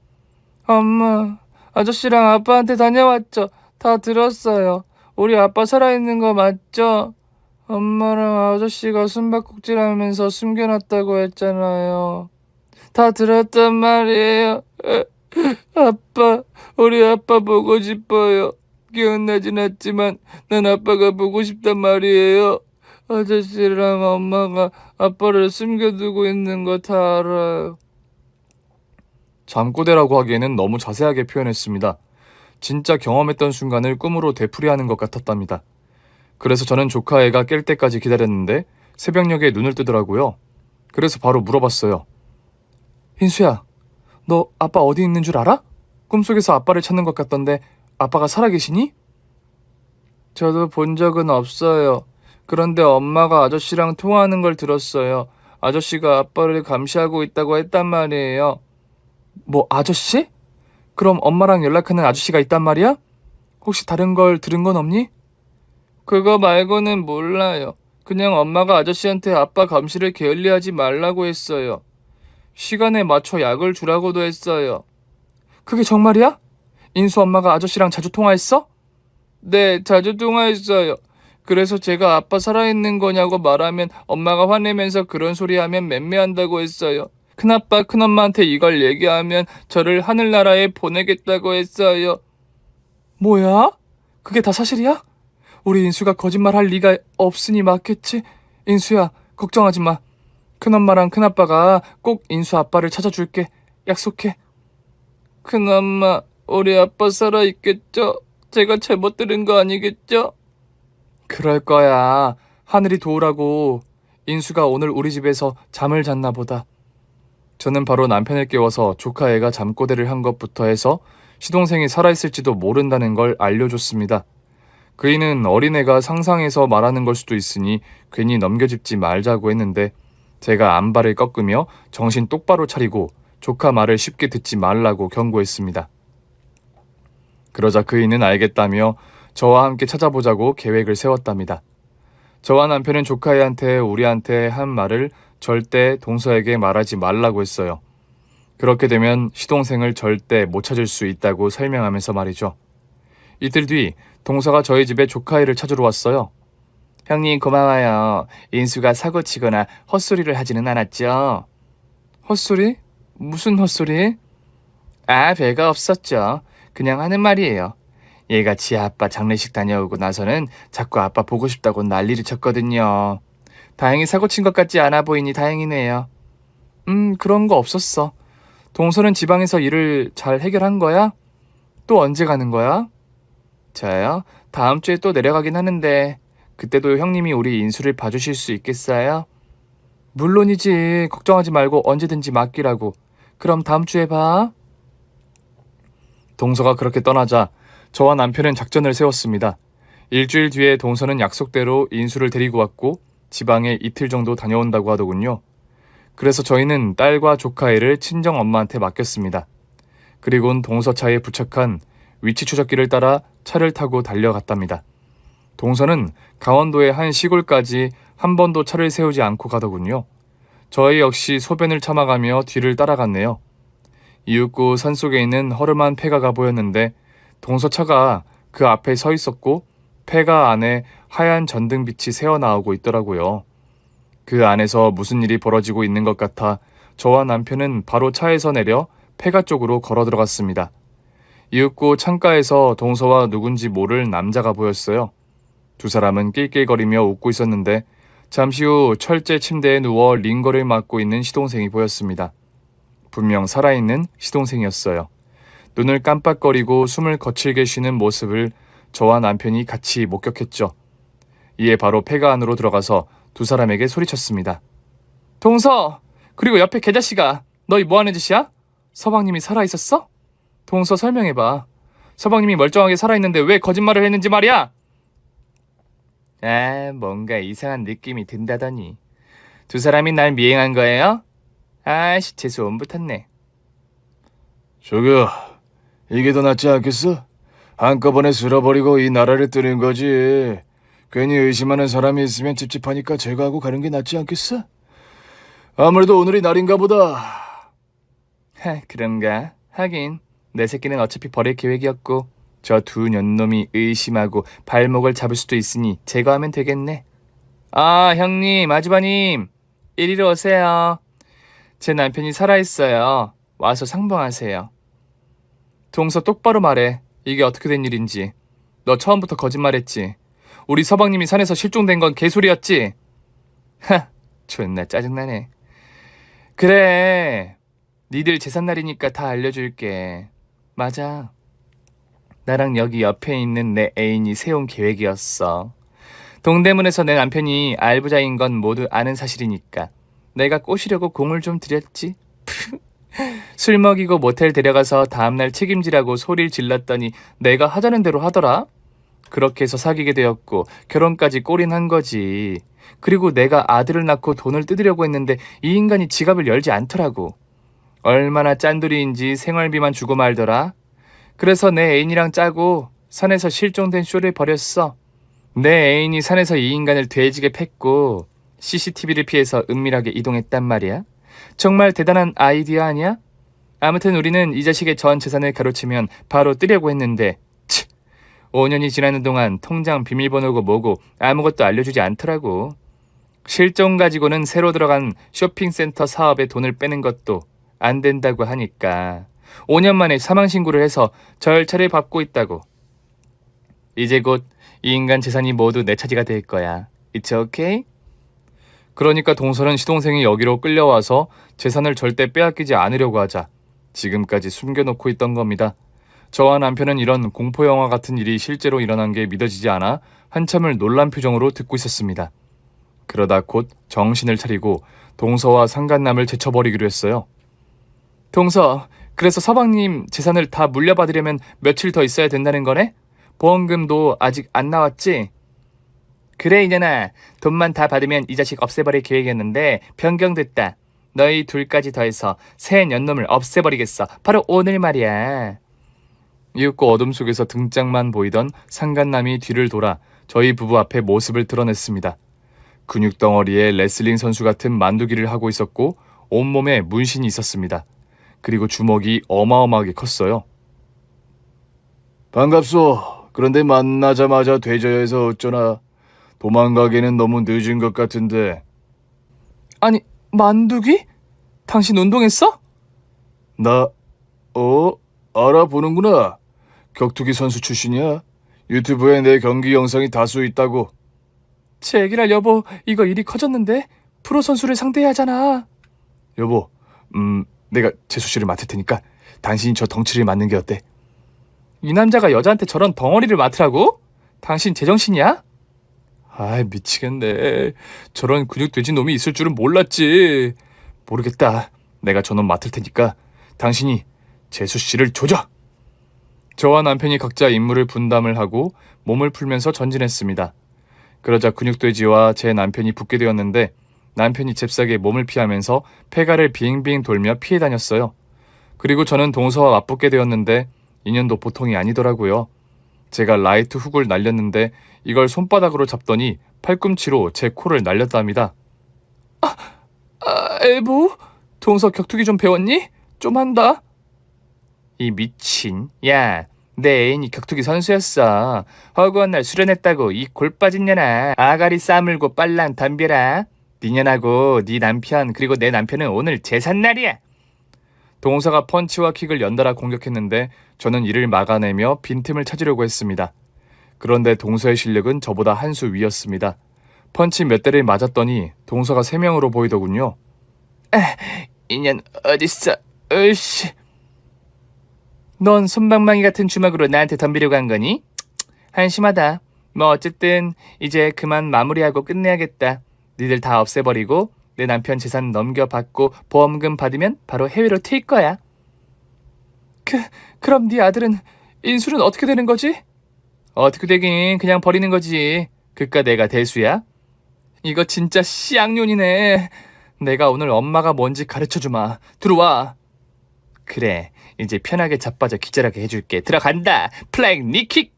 엄마, 아저씨랑 아빠한테 다녀왔죠. 다 들었어요. 우리 아빠 살아있는 거 맞죠? 엄마랑 아저씨가 숨바꼭질하면서 숨겨놨다고 했잖아요. 다 들었단 말이에요. 아빠, 우리 아빠 보고 싶어요. 기억나진 않지만 난 아빠가 보고 싶단 말이에요. 아저씨랑 엄마가 아빠를 숨겨두고 있는 거 다 알아요. 잠꼬대라고 하기에는 너무 자세하게 표현했습니다. 진짜 경험했던 순간을 꿈으로 되풀이하는 것 같았답니다. 그래서 저는 조카애가 깰 때까지 기다렸는데 새벽녘에 눈을 뜨더라고요. 그래서 바로 물어봤어요. 인수야, 너 아빠 어디 있는 줄 알아? 꿈속에서 아빠를 찾는 것 같던데 아빠가 살아계시니? 저도 본 적은 없어요. 그런데 엄마가 아저씨랑 통화하는 걸 들었어요. 아저씨가 아빠를 감시하고 있다고 했단 말이에요. 뭐 아저씨? 그럼 엄마랑 연락하는 아저씨가 있단 말이야? 혹시 다른 걸 들은 건 없니? 그거 말고는 몰라요. 그냥 엄마가 아저씨한테 아빠 감시를 게을리하지 말라고 했어요. 시간에 맞춰 약을 주라고도 했어요. 그게 정말이야? 인수 엄마가 아저씨랑 자주 통화했어? 네, 자주 통화했어요. 그래서 제가 아빠 살아있는 거냐고 말하면 엄마가 화내면서 그런 소리 하면 맴매한다고 했어요. 큰아빠, 큰엄마한테 이걸 얘기하면 저를 하늘나라에 보내겠다고 했어요. 뭐야? 그게 다 사실이야? 우리 인수가 거짓말할 리가 없으니 맞겠지? 인수야, 걱정하지 마. 큰엄마랑 큰아빠가 꼭 인수 아빠를 찾아줄게. 약속해. 큰엄마, 우리 아빠 살아있겠죠? 제가 잘못 들은 거 아니겠죠? 그럴 거야. 하늘이 도우라고. 인수가 오늘 우리 집에서 잠을 잤나 보다. 저는 바로 남편을 깨워서 조카애가 잠꼬대를 한 것부터 해서 시동생이 살아있을지도 모른다는 걸 알려줬습니다. 그이는 어린애가 상상해서 말하는 걸 수도 있으니 괜히 넘겨짚지 말자고 했는데 제가 안발을 꺾으며 정신 똑바로 차리고 조카 말을 쉽게 듣지 말라고 경고했습니다. 그러자 그이는 알겠다며 저와 함께 찾아보자고 계획을 세웠답니다. 저와 남편은 조카애한테 우리한테 한 말을 절대 동서에게 말하지 말라고 했어요. 그렇게 되면 시동생을 절대 못 찾을 수 있다고 설명하면서 말이죠. 이틀 뒤 동서가 저희 집에 조카애를 찾으러 왔어요. 형님 고마워요. 인수가 사고치거나 헛소리를 하지는 않았죠? 헛소리? 무슨 헛소리? 아, 별거 없었죠. 그냥 하는 말이에요. 얘가 지 아빠 장례식 다녀오고 나서는 자꾸 아빠 보고 싶다고 난리를 쳤거든요. 다행히 사고친 것 같지 않아 보이니 다행이네요. 그런 거 없었어. 동서는 지방에서 일을 잘 해결한 거야? 또 언제 가는 거야? 저요? 다음 주에 또 내려가긴 하는데 그때도 형님이 우리 인수를 봐주실 수 있겠어요? 물론이지. 걱정하지 말고 언제든지 맡기라고. 그럼 다음 주에 봐. 동서가 그렇게 떠나자 저와 남편은 작전을 세웠습니다. 일주일 뒤에 동서는 약속대로 인수를 데리고 왔고 지방에 이틀 정도 다녀온다고 하더군요. 그래서 저희는 딸과 조카애를 친정 엄마한테 맡겼습니다. 그리고는 동서 차에 부착한 위치 추적기를 따라 차를 타고 달려갔답니다. 동서는 강원도의 한 시골까지 한 번도 차를 세우지 않고 가더군요. 저희 역시 소변을 참아가며 뒤를 따라갔네요. 이윽고 산속에 있는 허름한 폐가가 보였는데 동서 차가 그 앞에 서 있었고 폐가 안에 하얀 전등빛이 새어나오고 있더라고요. 그 안에서 무슨 일이 벌어지고 있는 것 같아 저와 남편은 바로 차에서 내려 폐가 쪽으로 걸어 들어갔습니다. 이윽고 창가에서 동서와 누군지 모를 남자가 보였어요. 두 사람은 낄낄거리며 웃고 있었는데 잠시 후 철제 침대에 누워 링거를 맞고 있는 시동생이 보였습니다. 분명 살아있는 시동생이었어요. 눈을 깜빡거리고 숨을 거칠게 쉬는 모습을 저와 남편이 같이 목격했죠. 이에 바로 폐가 안으로 들어가서 두 사람에게 소리쳤습니다. 동서! 그리고 옆에 개자식아! 너희 뭐하는 짓이야? 서방님이 살아있었어? 동서 설명해봐. 서방님이 멀쩡하게 살아있는데 왜 거짓말을 했는지 말이야! 아, 뭔가 이상한 느낌이 든다더니. 두 사람이 날 미행한 거예요? 아이씨, 재수온 붙었네. 저기야, 이게 더 낫지 않겠어? 한꺼번에 쓸어버리고 이 나라를 뜨는 거지. 괜히 의심하는 사람이 있으면 찝찝하니까 제거하고 가는 게 낫지 않겠어? 아무래도 오늘이 날인가 보다. 그런가? 하긴 내 새끼는 어차피 버릴 계획이었고 저 두 년놈이 의심하고 발목을 잡을 수도 있으니 제거하면 되겠네. 아, 형님, 아주버님, 이리로 오세요. 제 남편이 살아있어요. 와서 상봉하세요. 동서 똑바로 말해. 이게 어떻게 된 일인지. 너 처음부터 거짓말했지. 우리 서방님이 산에서 실종된 건 개소리였지? 하, 존나 짜증나네. 그래, 니들 제삿날이니까 다 알려줄게. 맞아. 나랑 여기 옆에 있는 내 애인이 세운 계획이었어. 동대문에서 내 남편이 알부자인 건 모두 아는 사실이니까 내가 꼬시려고 공을 좀 들였지. 술 먹이고 모텔 데려가서 다음날 책임지라고 소리를 질렀더니 내가 하자는 대로 하더라. 그렇게 해서 사귀게 되었고 결혼까지 골인한 거지. 그리고 내가 아들을 낳고 돈을 뜯으려고 했는데 이 인간이 지갑을 열지 않더라고. 얼마나 짠돌이인지 생활비만 주고 말더라. 그래서 내 애인이랑 짜고 산에서 실종된 쇼를 벌였어. 내 애인이 산에서 이 인간을 돼지게 팼고 CCTV를 피해서 은밀하게 이동했단 말이야. 정말 대단한 아이디어 아니야? 아무튼 우리는 이 자식의 전 재산을 가로채면 바로 뜨려고 했는데 5년이 지나는 동안 통장 비밀번호고 뭐고 아무것도 알려주지 않더라고. 실종 가지고는 새로 들어간 쇼핑센터 사업에 돈을 빼는 것도 안 된다고 하니까 5년 만에 사망신고를 해서 절차를 밟고 있다고. 이제 곧 이 인간 재산이 모두 내 차지가 될 거야. It's okay? 그러니까 동서는 시동생이 여기로 끌려와서 재산을 절대 빼앗기지 않으려고 하자 지금까지 숨겨놓고 있던 겁니다. 저와 남편은 이런 공포영화 같은 일이 실제로 일어난 게 믿어지지 않아 한참을 놀란 표정으로 듣고 있었습니다. 그러다 곧 정신을 차리고 동서와 상간남을 제쳐버리기로 했어요. 동서, 그래서 서방님 재산을 다 물려받으려면 며칠 더 있어야 된다는 거네? 보험금도 아직 안 나왔지? 그래 이년아, 돈만 다 받으면 이 자식 없애버릴 계획이었는데 변경됐다. 너희 둘까지 더해서 새 년놈을 없애버리겠어. 바로 오늘 말이야. 이윽고 어둠 속에서 등짝만 보이던 상간남이 뒤를 돌아 저희 부부 앞에 모습을 드러냈습니다. 근육덩어리에 레슬링 선수 같은 만두기를 하고 있었고 온몸에 문신이 있었습니다. 그리고 주먹이 어마어마하게 컸어요. 반갑소. 그런데 만나자마자 되져야해서 어쩌나. 도망가기는 너무 늦은 것 같은데. 아니, 만두기? 당신 운동했어? 나, 알아보는구나. 격투기 선수 출신이야. 유튜브에 내 경기 영상이 다수 있다고. 제기랄 여보, 이거 일이 커졌는데? 프로 선수를 상대해야 하잖아. 여보, 내가 재수 씨를 맡을 테니까 당신이 저 덩치를 맡는 게 어때? 이 남자가 여자한테 저런 덩어리를 맡으라고? 당신 제정신이야? 아이, 미치겠네. 저런 근육 돼지 놈이 있을 줄은 몰랐지. 모르겠다. 내가 저놈 맡을 테니까 당신이 재수 씨를 조져. 저와 남편이 각자 임무를 분담을 하고 몸을 풀면서 전진했습니다. 그러자 근육돼지와 제 남편이 붙게 되었는데 남편이 잽싸게 몸을 피하면서 폐가를 빙빙 돌며 피해 다녔어요. 그리고 저는 동서와 맞붙게 되었는데 인연도 보통이 아니더라고요. 제가 라이트 훅을 날렸는데 이걸 손바닥으로 잡더니 팔꿈치로 제 코를 날렸답니다. 엘보? 동서 격투기 좀 배웠니? 좀 한다. 이 미친. 야, 내 애인이 격투기 선수였어. 허구한 날 수련했다고 이 골 빠진 년아. 아가리 싸물고 빨랑 덤벼라. 네 년하고 네 남편 그리고 내 남편은 오늘 제삿날이야. 동서가 펀치와 킥을 연달아 공격했는데 저는 이를 막아내며 빈틈을 찾으려고 했습니다. 그런데 동서의 실력은 저보다 한 수 위였습니다. 펀치 몇 대를 맞았더니 동서가 3명으로 보이더군요. 인연 어딨어? 으씨. 넌 솜방망이 같은 주먹으로 나한테 덤비려고 한 거니? 한심하다. 뭐 어쨌든 이제 그만 마무리하고 끝내야겠다. 니들 다 없애버리고 내 남편 재산 넘겨받고 보험금 받으면 바로 해외로 튈 거야. 그럼 네 아들은 인수는 어떻게 되는 거지? 어떻게 되긴 그냥 버리는 거지. 그깟 내가 대수야? 이거 진짜 씨앙년이네. 내가 오늘 엄마가 뭔지 가르쳐주마. 들어와. 그래, 이제 편하게 자빠져 기절하게 해줄게. 들어간다. 플라잉 니킥.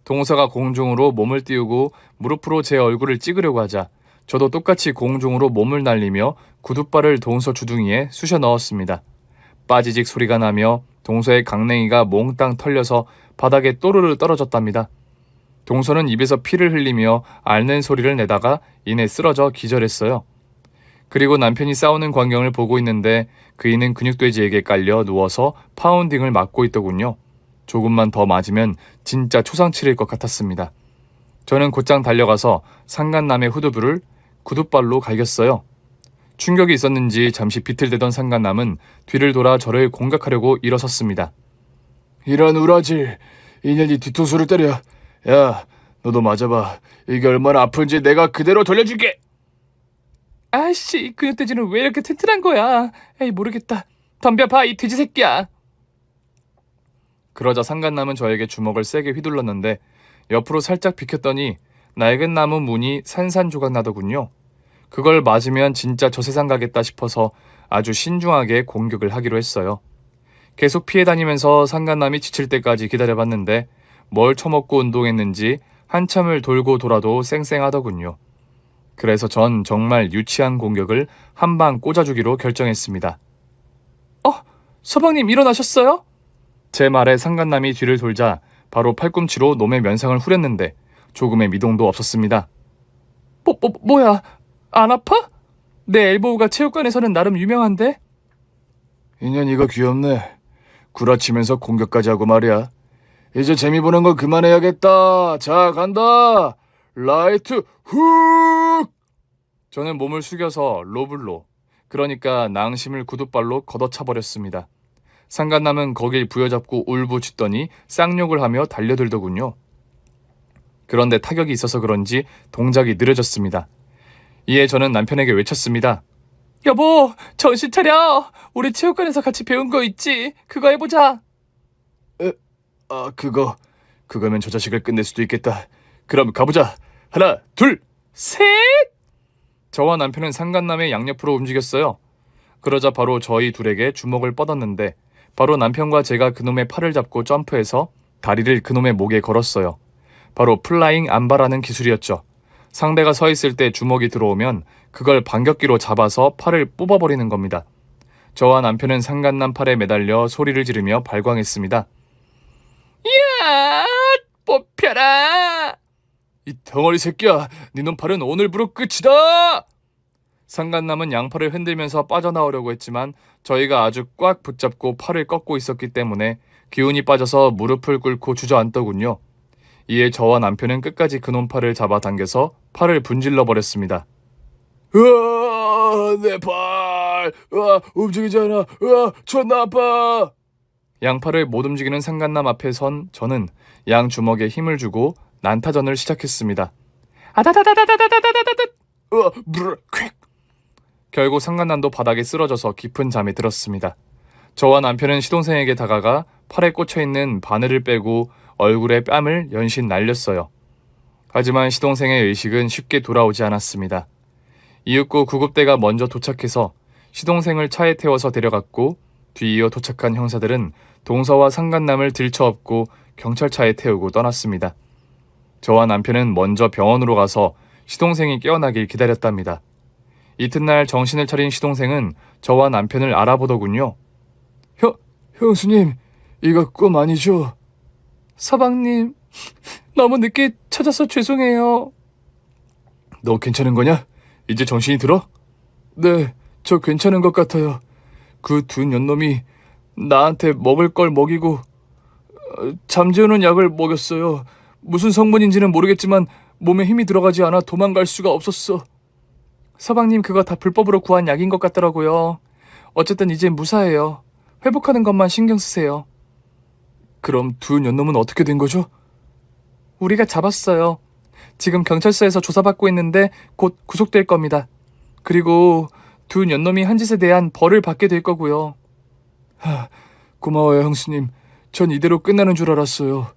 동서가 공중으로 몸을 띄우고 무릎으로 제 얼굴을 찍으려고 하자 저도 똑같이 공중으로 몸을 날리며 구둣발을 동서 주둥이에 쑤셔 넣었습니다. 빠지직 소리가 나며 동서의 강냉이가 몽땅 털려서 바닥에 또르르 떨어졌답니다. 동서는 입에서 피를 흘리며 앓는 소리를 내다가 이내 쓰러져 기절했어요. 그리고 남편이 싸우는 광경을 보고 있는데 그이는 근육돼지에게 깔려 누워서 파운딩을 맞고 있더군요. 조금만 더 맞으면 진짜 초상치레일 것 같았습니다. 저는 곧장 달려가서 상간남의 후두부를 구둣발로 갈겼어요. 충격이 있었는지 잠시 비틀대던 상간남은 뒤를 돌아 저를 공격하려고 일어섰습니다. 이런 우라질, 인연이 뒤통수를 때려. 야, 너도 맞아봐. 이게 얼마나 아픈지 내가 그대로 돌려줄게. 아이씨, 근육돼지는 왜 이렇게 튼튼한 거야? 에이, 모르겠다. 덤벼봐, 이 돼지 새끼야. 그러자 상간남은 저에게 주먹을 세게 휘둘렀는데 옆으로 살짝 비켰더니 낡은 나무 문이 산산조각 나더군요. 그걸 맞으면 진짜 저 세상 가겠다 싶어서 아주 신중하게 공격을 하기로 했어요. 계속 피해 다니면서 상간남이 지칠 때까지 기다려봤는데 뭘 처먹고 운동했는지 한참을 돌고 돌아도 쌩쌩하더군요. 그래서 전 정말 유치한 공격을 한 방 꽂아주기로 결정했습니다. 서방님 일어나셨어요? 제 말에 상간남이 뒤를 돌자 바로 팔꿈치로 놈의 면상을 후렸는데 조금의 미동도 없었습니다. 뭐야? 안 아파? 내 엘보우가 체육관에서는 나름 유명한데? 인연 이거 귀엽네. 구라치면서 공격까지 하고 말이야. 이제 재미 보는 거 그만해야겠다. 자, 간다. 라이트 훅! 저는 몸을 숙여서 로블로, 그러니까 낭심을 구둣발로 걷어차버렸습니다. 상간남은 거길 부여잡고 울부짖더니 쌍욕을 하며 달려들더군요. 그런데 타격이 있어서 그런지 동작이 느려졌습니다. 이에 저는 남편에게 외쳤습니다. 여보, 정신 차려. 우리 체육관에서 같이 배운 거 있지? 그거 해보자. 그거면 저 자식을 끝낼 수도 있겠다. 그럼 가보자. 하나, 둘. 셋! 저와 남편은 상간남의 양옆으로 움직였어요. 그러자 바로 저희 둘에게 주먹을 뻗었는데 바로 남편과 제가 그놈의 팔을 잡고 점프해서 다리를 그놈의 목에 걸었어요. 바로 플라잉 암바라는 기술이었죠. 상대가 서 있을 때 주먹이 들어오면 그걸 반격기로 잡아서 팔을 뽑아버리는 겁니다. 저와 남편은 상간남 팔에 매달려 소리를 지르며 발광했습니다. 야, 뽑혀라. 이 덩어리 새끼야. 니놈 팔은 오늘부로 끝이다. 상간남은 양팔을 흔들면서 빠져나오려고 했지만 저희가 아주 꽉 붙잡고 팔을 꺾고 있었기 때문에 기운이 빠져서 무릎을 꿇고 주저앉더군요. 이에 저와 남편은 끝까지 그놈 팔을 잡아당겨서 팔을 분질러 버렸습니다. 으아, 내 팔. 움직이지 않아. 존나 아파. 양팔을 못 움직이는 상간남 앞에 선 저는 양 주먹에 힘을 주고 난타전을 시작했습니다. 아다다다다다다다다다. 퀵. 결국 상간남도 바닥에 쓰러져서 깊은 잠에 들었습니다. 저와 남편은 시동생에게 다가가 팔에 꽂혀있는 바늘을 빼고 얼굴에 뺨을 연신 날렸어요. 하지만 시동생의 의식은 쉽게 돌아오지 않았습니다. 이윽고 구급대가 먼저 도착해서 시동생을 차에 태워서 데려갔고 뒤이어 도착한 형사들은 동서와 상간남을 들쳐업고 경찰차에 태우고 떠났습니다. 저와 남편은 먼저 병원으로 가서 시동생이 깨어나길 기다렸답니다. 이튿날 정신을 차린 시동생은 저와 남편을 알아보더군요. 형수님, 이거 꿈 아니죠? 서방님, 너무 늦게 찾아서 죄송해요. 너 괜찮은 거냐? 이제 정신이 들어? 네, 저 괜찮은 것 같아요. 그 두 년놈이 나한테 먹을 걸 먹이고 잠재우는 약을 먹였어요. 무슨 성분인지는 모르겠지만 몸에 힘이 들어가지 않아 도망갈 수가 없었어. 서방님, 그거 다 불법으로 구한 약인 것 같더라고요. 어쨌든 이제 무사해요. 회복하는 것만 신경 쓰세요. 그럼 두 년놈은 어떻게 된 거죠? 우리가 잡았어요. 지금 경찰서에서 조사받고 있는데 곧 구속될 겁니다. 그리고 두 년놈이 한 짓에 대한 벌을 받게 될 거고요. 고마워요, 형수님. 전 이대로 끝나는 줄 알았어요.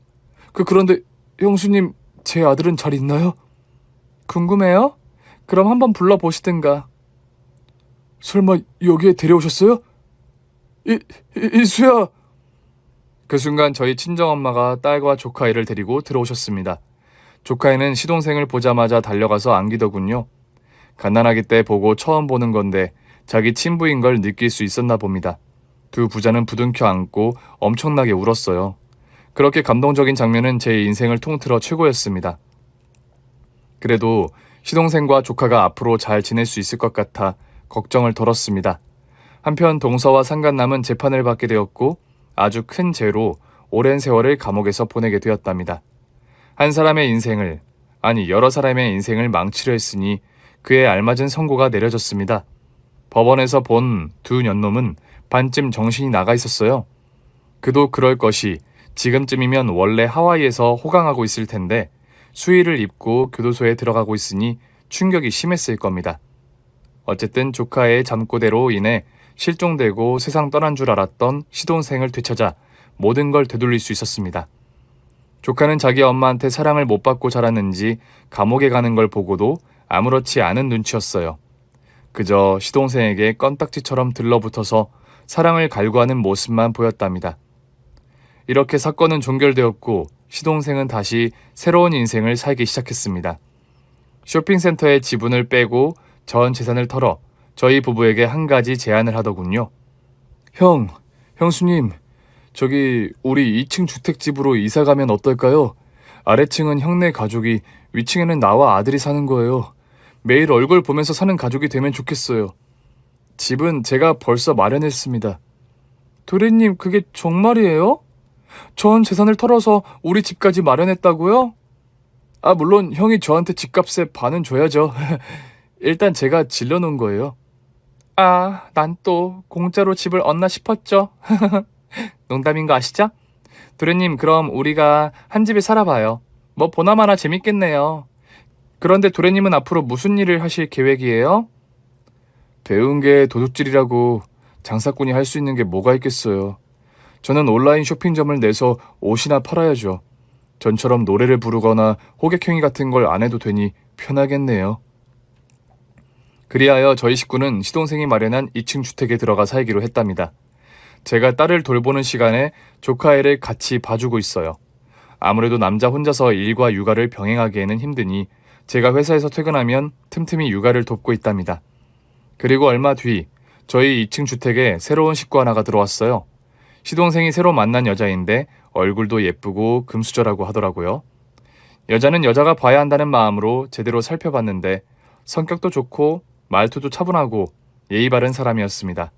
그런데 형수님, 제 아들은 잘 있나요? 궁금해요? 그럼 한번 불러보시든가. 설마 여기에 데려오셨어요? 이수야! 그 순간 저희 친정엄마가 딸과 조카애를 데리고 들어오셨습니다. 조카애는 시동생을 보자마자 달려가서 안기더군요. 갓난아기 때 보고 처음 보는 건데 자기 친부인 걸 느낄 수 있었나 봅니다. 두 부자는 부둥켜 안고 엄청나게 울었어요. 그렇게 감동적인 장면은 제 인생을 통틀어 최고였습니다. 그래도 시동생과 조카가 앞으로 잘 지낼 수 있을 것 같아 걱정을 덜었습니다. 한편 동서와 상간남은 재판을 받게 되었고 아주 큰 죄로 오랜 세월을 감옥에서 보내게 되었답니다. 한 사람의 인생을, 아니 여러 사람의 인생을 망치려 했으니 그에 알맞은 선고가 내려졌습니다. 법원에서 본 두 년놈은 반쯤 정신이 나가 있었어요. 그도 그럴 것이 지금쯤이면 원래 하와이에서 호강하고 있을 텐데 수의를 입고 교도소에 들어가고 있으니 충격이 심했을 겁니다. 어쨌든 조카의 잠꼬대로 인해 실종되고 세상 떠난 줄 알았던 시동생을 되찾아 모든 걸 되돌릴 수 있었습니다. 조카는 자기 엄마한테 사랑을 못 받고 자랐는지 감옥에 가는 걸 보고도 아무렇지 않은 눈치였어요. 그저 시동생에게 껌딱지처럼 들러붙어서 사랑을 갈구하는 모습만 보였답니다. 이렇게 사건은 종결되었고 시동생은 다시 새로운 인생을 살기 시작했습니다. 쇼핑센터에 지분을 빼고 전 재산을 털어 저희 부부에게 한 가지 제안을 하더군요. 형수님, 저기 우리 2층 주택집으로 이사 가면 어떨까요? 아래층은 형네 가족이, 위층에는 나와 아들이 사는 거예요. 매일 얼굴 보면서 사는 가족이 되면 좋겠어요. 집은 제가 벌써 마련했습니다. 도련님, 그게 정말이에요? 전 재산을 털어서 우리 집까지 마련했다고요? 물론 형이 저한테 집값의 반은 줘야죠. 일단 제가 질러놓은 거예요. 난 또 공짜로 집을 얻나 싶었죠. 농담인 거 아시죠? 도련님, 그럼 우리가 한 집에 살아봐요. 뭐 보나마나 재밌겠네요. 그런데 도련님은 앞으로 무슨 일을 하실 계획이에요? 배운 게 도둑질이라고 장사꾼이 할 수 있는 게 뭐가 있겠어요. 저는 온라인 쇼핑점을 내서 옷이나 팔아야죠. 전처럼 노래를 부르거나 호객행위 같은 걸 안 해도 되니 편하겠네요. 그리하여 저희 식구는 시동생이 마련한 2층 주택에 들어가 살기로 했답니다. 제가 딸을 돌보는 시간에 조카 애를 같이 봐주고 있어요. 아무래도 남자 혼자서 일과 육아를 병행하기에는 힘드니 제가 회사에서 퇴근하면 틈틈이 육아를 돕고 있답니다. 그리고 얼마 뒤 저희 2층 주택에 새로운 식구 하나가 들어왔어요. 시동생이 새로 만난 여자인데 얼굴도 예쁘고 금수저라고 하더라고요. 여자는 여자가 봐야 한다는 마음으로 제대로 살펴봤는데 성격도 좋고 말투도 차분하고 예의 바른 사람이었습니다.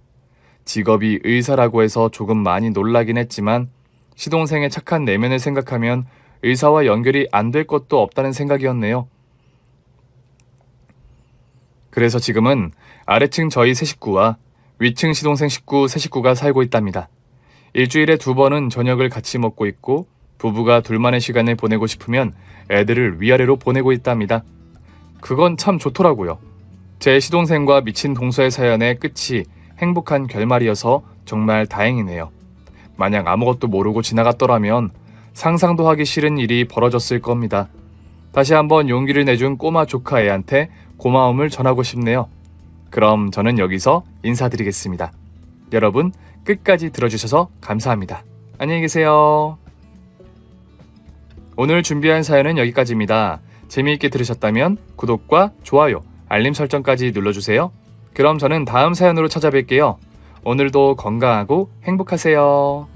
직업이 의사라고 해서 조금 많이 놀라긴 했지만 시동생의 착한 내면을 생각하면 의사와 연결이 안 될 것도 없다는 생각이었네요. 그래서 지금은 아래층 저희 세 식구와 위층 시동생 식구 세 식구가 살고 있답니다. 일주일에 2번은 저녁을 같이 먹고 있고 부부가 둘만의 시간을 보내고 싶으면 애들을 위아래로 보내고 있답니다. 그건 참 좋더라고요. 제 시동생과 미친 동서의 사연의 끝이 행복한 결말이어서 정말 다행이네요. 만약 아무것도 모르고 지나갔더라면 상상도 하기 싫은 일이 벌어졌을 겁니다. 다시 한번 용기를 내준 꼬마 조카 애한테 고마움을 전하고 싶네요. 그럼 저는 여기서 인사드리겠습니다. 여러분 끝까지 들어주셔서 감사합니다. 안녕히 계세요. 오늘 준비한 사연은 여기까지입니다. 재미있게 들으셨다면 구독과 좋아요, 알림 설정까지 눌러주세요. 그럼 저는 다음 사연으로 찾아뵐게요. 오늘도 건강하고 행복하세요.